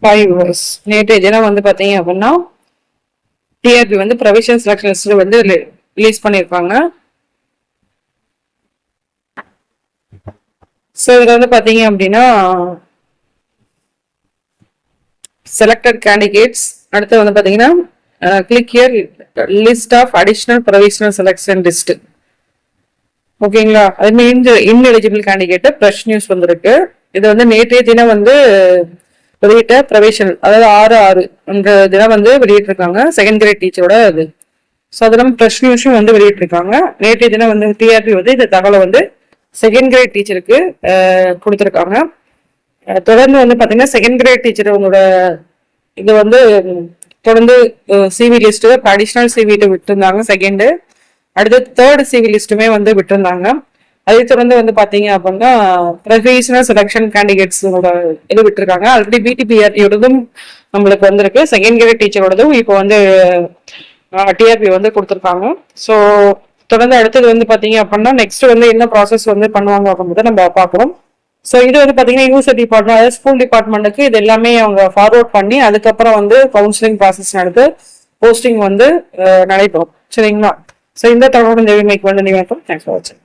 5 hours. நேற்றைய தினம் வந்து பார்த்தீங்க அப்படின்னா டிஆர்பி வந்து ப்ரொவிஷன் செலக்ஷன் லிஸ்ட் வந்து ரிலீஸ் பண்ணியிருக்காங்க. ஸோ இதில் வந்து பார்த்தீங்க அப்படின்னா செலக்டட் கேண்டிடேட்ஸ், அடுத்து வந்து பார்த்தீங்கன்னா click here list of additional provisional selection list. ஓகேங்களா, அதுமாதிரி இன்எலிஜிபிள் கேண்டிடேட் ஃப்ரெஷ் நியூஸ் வந்திருக்கு. இது வந்து நேற்றைய தினம் வந்து வெளியிட்ட ப்ரொவிஷனல், அதாவது 6/6 என்ற தினம் வந்து வெளியிட்டிருக்காங்க செகண்ட் கிரேட் டீச்சரோட இது. ஸோ அதெல்லாம் ஃப்ரெஷ் நியூஸும் வந்து வெளியிட்டிருக்காங்க. நேற்றைய தினம் வந்து டிஆர்பி வந்து இந்த தகவலை வந்து செகண்ட் கிரேட் டீச்சருக்கு கொடுத்துருக்காங்க. தொடர்ந்து வந்து பார்த்தீங்கன்னா செகண்ட் கிரேட் டீச்சர் உங்களோட இது வந்து தொடர்ந்து சிவி லிஸ்ட்டு அடிஷ்னல் சிவி விட்டுருந்தாங்க செகண்டு, அடுத்து தேர்ட் சிவி லிஸ்ட்டுமே வந்து விட்டுருந்தாங்க. அதை தொடர்ந்து வந்து பார்த்தீங்க அப்படின்னா ப்ரொவிஷனல் செலக்ஷன் கேண்டிடேட்ஸோட இது விட்டுருக்காங்க. ஆல்ரெடி பிடிபிஆர்டியோடதும் நம்மளுக்கு வந்திருக்கு, செகண்ட் கிரேட் டீச்சரோடதும் இப்போ வந்து டிஆர்பி வந்து கொடுத்துருக்காங்க. ஸோ தொடர்ந்து அடுத்தது வந்து பார்த்தீங்க அப்படின்னா நெக்ஸ்ட் வந்து என்ன ப்ராசஸ் வந்து பண்ணுவாங்க அப்படின்றத நம்ம பார்க்குறோம். ஸோ இது வந்து பார்த்தீங்கன்னா யூசர் டிபார்ட்மெண்ட், அதாவது ஸ்கூல் டிபார்ட்மெண்ட்டுக்கு இது எல்லாமே அவங்க ஃபார்வர்ட் பண்ணி அதுக்கப்புறம் வந்து கவுன்சிலிங் ப்ராசஸ் நடந்து போஸ்டிங் வந்து நடைபெறும். சரிங்களா? ஸோ இந்த தகவல் இந்த வீடியோ வந்து நீங்கள் தேங்க்ஸ் ஃபார் வாட்சிங்.